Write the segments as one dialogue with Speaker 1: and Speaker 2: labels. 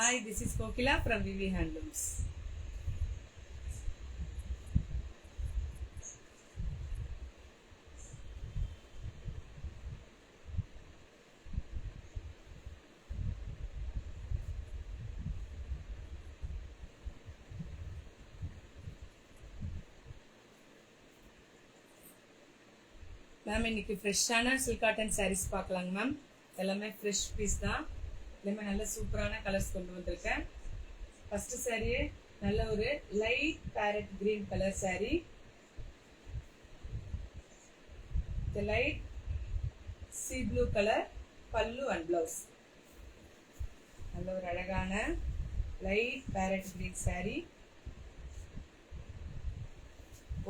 Speaker 1: Hi, this is Kokila from VV Handlooms. Ma'am இன்னைக்கு ஃப்ரெஷ்ஷான silk cotton saris பார்க்கலாங்க ma'am. எல்லாமே ஃப்ரெஷ் பீஸ் தான். எல்லாமே நல்ல சூப்பரான கலர்ஸ் கொண்டு வந்திருக்கேன். ஃபர்ஸ்ட் சாரியே நல்ல ஒரு light farad green colour sorry. இந்த light sea blue colour pallu and blouse. நல்ல ஒரு அழகான light farad green sorry.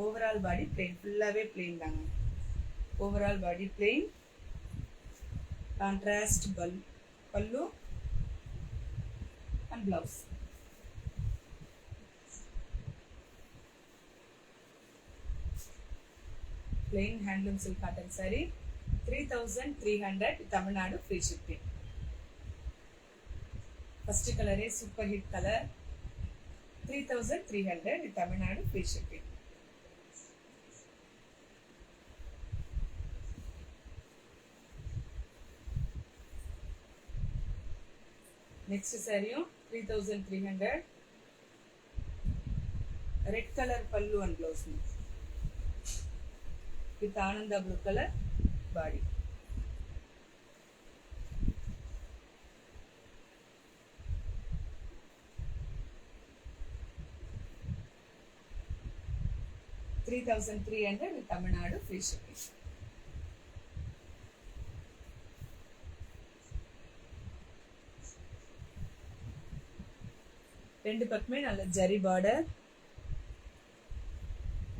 Speaker 1: Overall பாடி பிளெயின், ஃபுல்லாகவே பிளெயின் தாங்க. Overall body plain, contrast pallu and blouse. Plain handloom silk cotton saree, 3,300 Tamil Nadu, free shipping. First color is super hit color, 3,300 Tamil Nadu, free shipping. Next saree 3,300 red color pallu and blouse with Ananda blue color body. $3,300 with Tamil Nadu, free shipping. ரெண்டு பக்கமே நல்ல zari border,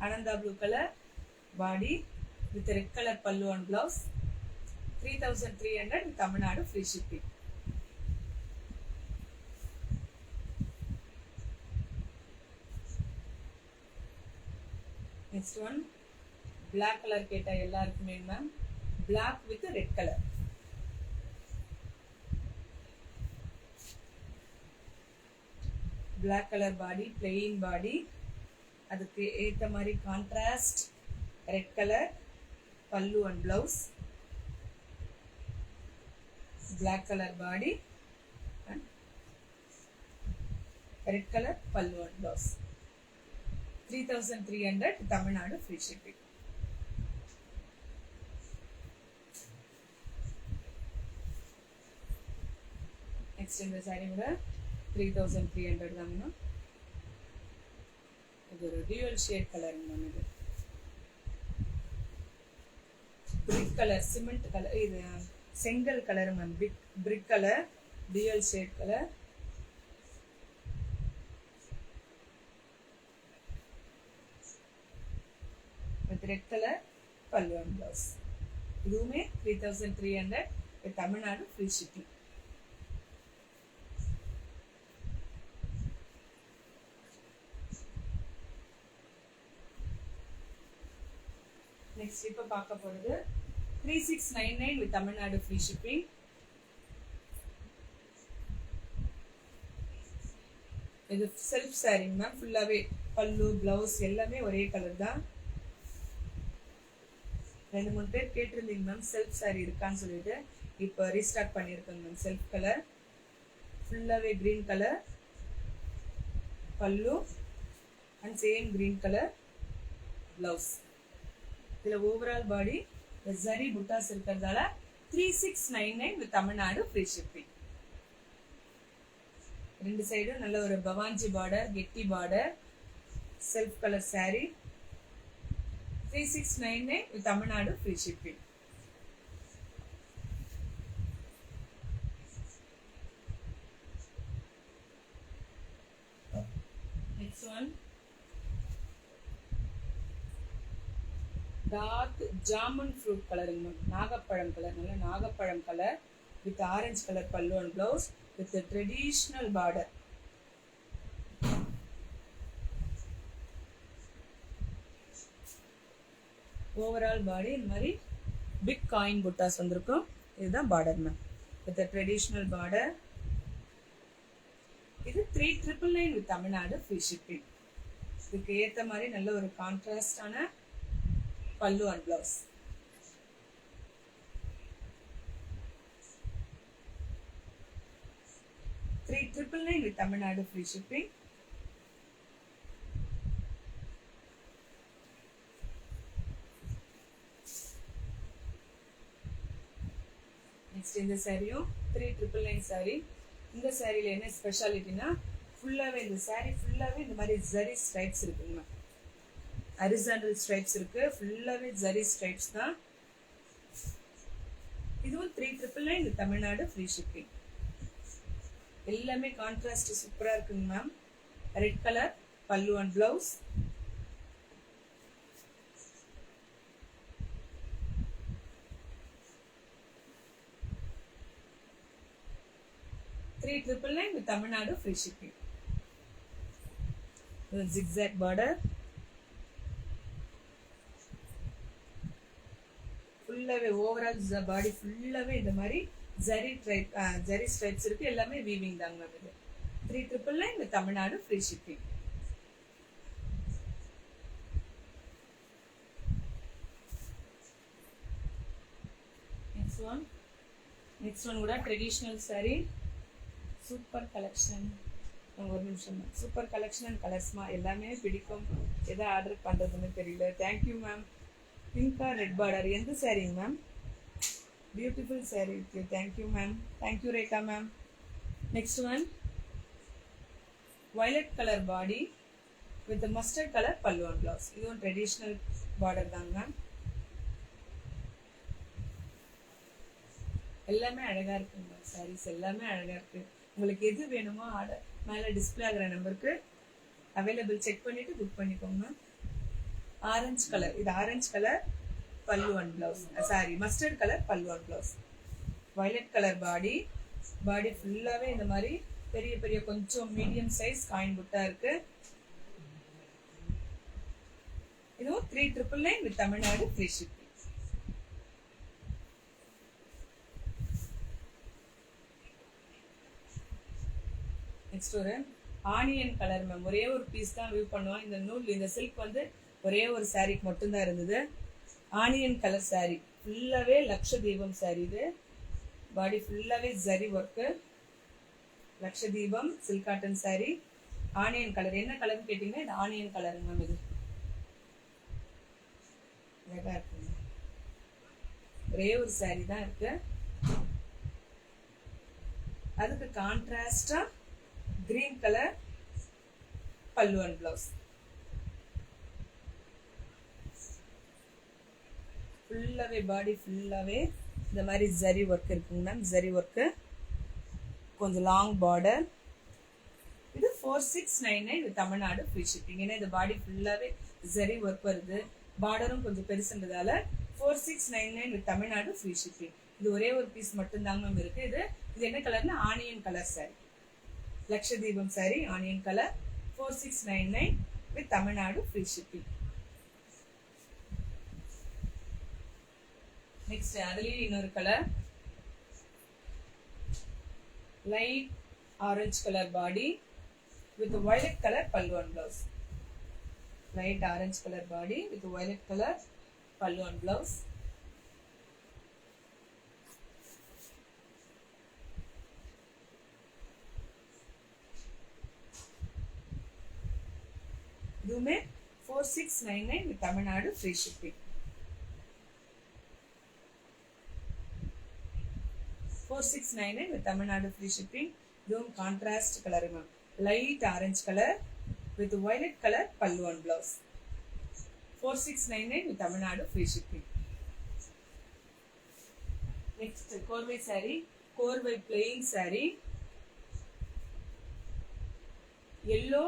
Speaker 1: Ananda blue colour body with red colour pallu and blouse. 3,300 Tamil Nadu, free shipping. Next one black colour கேட்டா எல்லாருக்குமே ma'am, black with red colour. black color body, plain body, அதுக்கு ஏத்த மாதிரி contrast red color pallu and blouse, black color body and red color pallu and blouse. 3,300 Tamil Nadu, free shipping. Next in the saree 3,300 தாங்கண்ணா. இது ஒரு dual shade கலருங்க ma'am. இது பிரிக் colour, cement colour, இது செங்கல் colour ma'am. Brick colour, dual shade colour. With red colour pallu and blouse. இதுவுமே 3,300 Tamil Nadu, free shipping. Next இப்போ பார்க்க போகிறது 3,699 வித் தமிழ்நாடு, ஃப்ரீ ஷிப்பிங். இது செல்ஃப் சாரிங் மேம். ஃபுல்லாகவே பல்லு பிளவுஸ் எல்லாமே ஒரே கலர் தான். 2-3 பேர் கேட்டிருந்தீங்க மேம் செல்ஃப் சாரி இருக்கான்னு சொல்லிட்டு. இப்போ ரீஸ்டாக் பண்ணியிருக்கேங்க மேம். செல்ஃப் கலர், ஃபுல்லாகவே green colour pallu and same green colour blouse. இதில் ஓவரால் பாடி ஜரி புட்டாஸ் இருக்கிறதால 3,699 வித் தமிழ்நாடு, ஃப்ரீ ஷிப்பிங். ரெண்டு சைடும் நல்ல ஒரு பவாஞ்சி பார்டர், கெட்டி border, self colour sari. 3,699 with Tamil Nadu, free shipping. Next one dark jamun fruit கலருங்க மேம். நாகப்பழம் கலர், நல்ல நாகப்பழம் colour with orange colour pallu and blouse with traditional border. Overall body இந்த மாதிரி பிக் காயின் புட்டாஸ் வந்திருக்கும். இதுதான் border ma'am. With traditional border, இது 3999 வித் தமிழ்நாடு ஃப்ரீ ஷிப்பிங். இதுக்கு ஏற்ற மாதிரி நல்ல ஒரு கான்ட்ராஸ்டான பல்லு and blouse. $3,999 with Tamil Nadu free shipping. Next இந்த சாரியும் 3,999 சாரி. இந்த சாரியில என்ன ஸ்பெஷாலிட்டினா ஃபுல்லாவே இந்த சாரி ஃபுல்லாவே இந்த மாதிரி ஜரி ஸ்ட்ரைப்ஸ் இருக்குங்க. ஹரிசாண்டல் ஸ்ட்ரைப்ஸ் இருக்கு, ஃபுல்லாவே ஜரி ஸ்ட்ரைப்ஸ் தான். இதுவும் 3,999 with தமிழ்நாடு ஃப்ரீ ஷிப்பிங். எல்லாமே கான்ட்ராஸ்ட் சூப்பரா இருக்குங்க ma'am. Red colour pallu and blouse. $3,999 with Tamil Nadu free shipping. Zigzag border, ஃபுல்லாவே ஓவரால் பாடி ஃபுல்லாவே இந்த மாதிரி ஜரி ஸ்ட்ரைப்ஸ் இருக்கு. எல்லாமே வீவிங் தாங்க மேம். இது 3,999 with Tamil Nadu free shipping. Next one கூட ட்ரெடிஷ்னல் சாரி. Super collection. ஒரு நிமிஷம் மேம். சூப்பர் கலெக்ஷன் அண்ட் கலர்ஸ்மா எல்லாமே பிடிக்கும். எதை ஆர்டர் பண்றதுன்னு தெரியல. Thank you ma'am. Pink or red border எந்த சாரிங்க ma'am? Beautiful saree. Thank you ma'am. Thank you Rekha ma'am. Next one, violet color body with the mustard color pallu and blouse. This one traditional border தான் ma'am. எல்லாமே அழகா இருக்குங்க. sarees எல்லாமே அழகா இருக்கு. உங்களுக்கு எது வேணுமோ ஆர்டர் மேல டிஸ்ப்ளே ஆகிற நம்பருக்கு அவைலபிள் செக் பண்ணிட்டு புக் பண்ணிக்கோங்க. ஆரஞ்சு கலர், இது orange colour pallu and blouse. Sorry, mustard colour pallu and blouse. Violet colour body. Body ஃபுல்லாவே இந்த மாதிரி பெரிய பெரிய கொஞ்சம் மீடியம் சைஸ் காயின் புட்டா இருக்கு. இதுவும் 3,999 with Tamil Nadu free shipping. Next ஒரு ஆனியன் கலர் மேம். ஒரே ஒரு பீஸ் தான் வியூ பண்ணுவோம். இந்த நூல் இந்த சில்க் வந்து ஒரே ஒரு சாரிக்கு மட்டும்தான் இருந்தது. ஆனியன் கலர் சாரி ஃபுல்லாவே லக்ஷதீபம் சாரி. இது பாடி ஃபுல்லாவே zari work. Lakshadeepam silk cotton sari. Onion colour என்ன கலர்னு கேட்டீங்கன்னா இது ஆனியன் கலர் மேம். இது அழகா இருக்குங்க. ஒரே ஒரு சாரி தான் இருக்கு. அதுக்கு கான்ட்ராஸ்டா green colour pallu and blouse. ஃபுல்லாவே பாடி ஃபுல்லாவே இந்த மாதிரி ஜரி ஒர்க் இருக்குங்க மேம். ஜரி ஒர்க்கு கொஞ்சம் லாங் பார்டர். இது 4,699 with தமிழ்நாடு ஃப்ரீ ஷிப்பிங். ஏன்னா இந்த பாடி ஃபுல்லாவே ஜரி ஒர்க் வருது. பார்டரும் கொஞ்சம் பெருசுன்றதால 4,699 with தமிழ்நாடு ஃப்ரீ ஷிப்பிங். இது ஒரே ஒரு பீஸ் மட்டும் தாங்க மேம் இருக்கு. இது என்ன கலர்னா onion colour sari. Lakshadeepam sari onion colour 4,699 with Tamil Nadu free shipping. Next அதுலயே இன்னொரு colour light orange colour body with violet colour pallu and blouse. Light orange colour body with violet colour pallu and blouse. இதுவுமே 4,699 with Tamil Nadu free shipping. 4,699 with Tamil Nadu free shipping. இதுவும் contrast colour ma'am. Light orange colour with violet colour pallu and blouse. 4,699 with Tamil Nadu free shipping. Next Korvai sari. Korvai plain sari. Yellow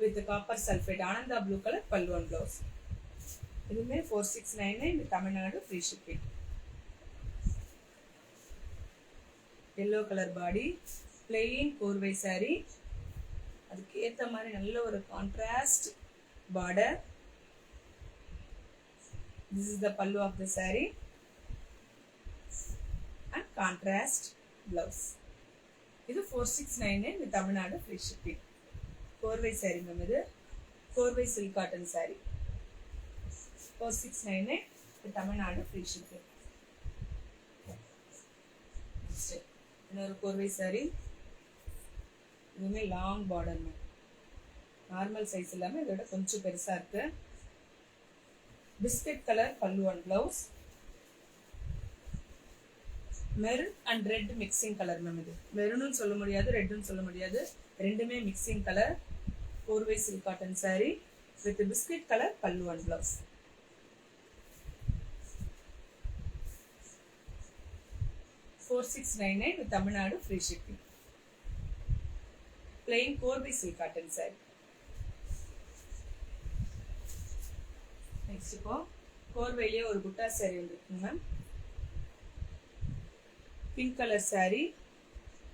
Speaker 1: with copper sulphate Ananda blue colour pallu and blouse. இதுவுமே 4,699 with Tamil Nadu free shipping. Yellow colour body plain Korvai sari. அதுக்கு ஏற்ற மாதிரி நல்ல ஒரு contrast border. This is the pallu of the sari and contrast blouse. இது 4699 with Tamil Nadu free shipping. Korvai saree ma'am, இது Korvai silk cotton saree 4699 with Tamil Nadu free shipping. இன்னொரு Korvai saree, இதுவுமே long border ma'am, normal size இல்லாமல் இதோட கொஞ்சம் பெருசா இருக்கு. Biscuit colour pallu and blouse, maroon and red mixing colour ma'am. இது மெரூனும் சொல்ல முடியாது, ரெட்டும் சொல்ல முடியாது, ரெண்டுமே mixing colour. Korvai silk cotton saree with biscuit colour pallu and blouse. $4699 with Tamil Nadu free shipping. plain Korvai silk cotton saree. Next இப்போ கோர்வையிலே ஒரு புட்டா saree வந்துருக்கு ma'am. Pink colour saree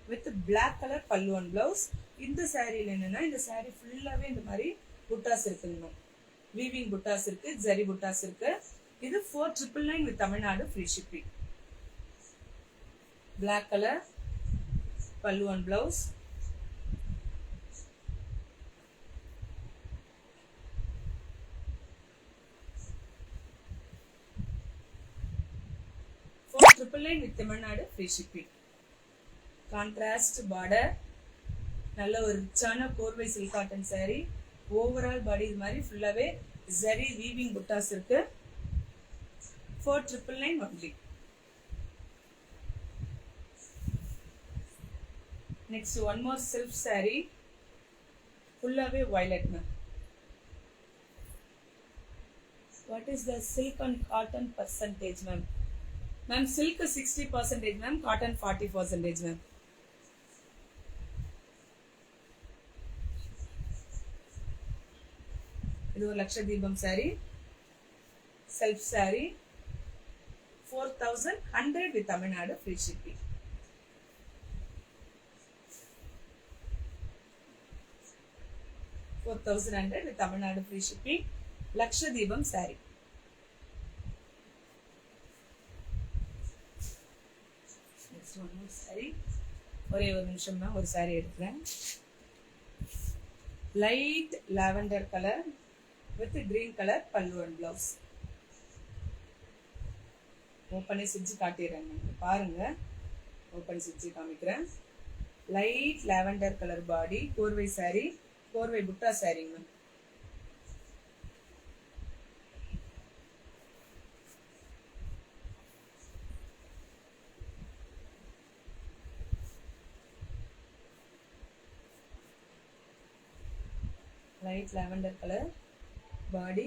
Speaker 1: with black colour pallu and blouse. இந்த சாரியில் என்னன்னா, இந்த saree ஃபுல்லாவே இந்த மாதிரி புட்டாஸ் இருக்குங்க மேம். வீவிங் புட்டாஸ் இருக்கு, ஜரி புட்டாஸ் இருக்கு. இது 4999 with Tamil Nadu free shipping. Black colour pallu and blouse. $499 with Tamil Nadu free shipping. Contrast border, நல்ல ஒரு ரிச்சான Korvai silk cotton saree. Overall body இது மாதிரி ஃபுல்லாவே ஜரி வீவிங் புட்டாஸ் இருக்கு. 4999 only. Next one more silk saree, ஃபுல்லாவே violet ma'am. What is the silk and cotton percentage ma'am? Ma'am silk 60% ma'am, cotton 40% ma'am. இது ஒரு Lakshadeepam saree, self saree 4100 with Tamil Nadu free shipping. $4100 with Tamil Nadu free shipping. Lakshadeepam saree. Next one more saree. ஒரே ஒரு நிமிஷம் தான், ஒரு saree எடுக்கிறேன். Light lavender colour with green colour pallu and blouse. ஓப்பனே செஞ்சு காட்டிடுறேன் பாருங்க. ஓப்பன் செஞ்சு காமிக்கிறேன். லைட் லாவெண்டர் கலர் பாடி, கோர்வை saree, கோர்வை புட்டா saree ma'am. Light lavender colour body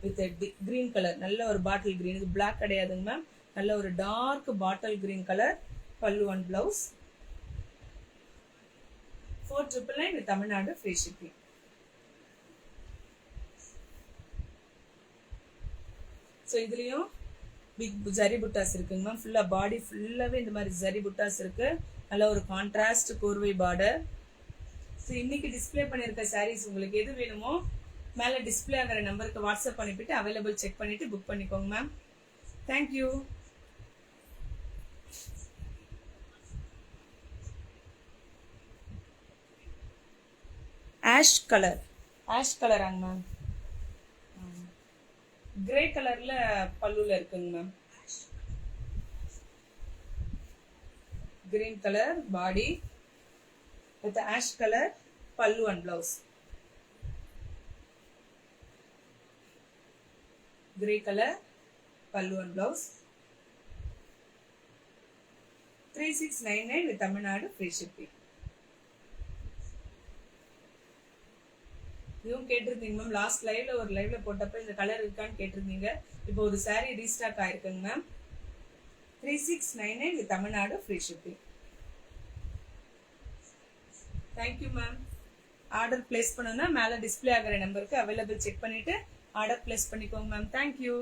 Speaker 1: with green colour, நல்ல ஒரு பாட்டில் கிரீன். இது பிளாக் கிடையாதுங்க மேம், நல்ல ஒரு dark bottle green colour pallu and blouse. 4999 with Tamil Nadu free shipping. So இதுலயும் பிக் ஜரி புட்டாஸ் இருக்குங்க மேம். ஃபுல்லா பாடி ஃபுல்லாவே இந்த மாதிரி ஜரி புட்டாஸ் இருக்கு. நல்ல ஒரு கான்ட்ராஸ்ட் கோர்வை பார்டர். ஸோ இன்னைக்கு டிஸ்பிளே பண்ணியிருக்க சாரீஸ் உங்களுக்கு எது வேணுமோ மேலே டிஸ்பிளே ஆகிற நம்பருக்கு வாட்ஸ்அப் பண்ணிவிட்டு அவைலபிள் செக் பண்ணிவிட்டு புக் பண்ணிக்கோங்க மேம். தேங்க்யூ. ஆஷ் கலராங்க மேம். கிரே கலரில் பல்லுல இருக்குங்க ma'am. Green colour body with ash color pallu and blouse. Grey color pallu and blouse. 3699 with Tamil Nadu free shipping. இதுவும் கேட்டிருந்தீங்க மேம். லாஸ்ட் லைவ்ல ஒரு லைவ்ல போட்டப்ப இந்த கலர் இருக்கான்னு கேட்டிருந்தீங்க. இப்போ ஒரு saree ரீஸ்டாக் ஆயிருக்குங்க ma'am. 3699 with Tamil Nadu free shipping. Thank you ma'am. Order place பண்ணணும்னா மேலே டிஸ்பிளே ஆகிற நம்பருக்கு அவைலபிள் செக் பண்ணிட்டு ஆர்டர் பிளேஸ் பண்ணிக்கோங்க மேம். தேங்க்யூ.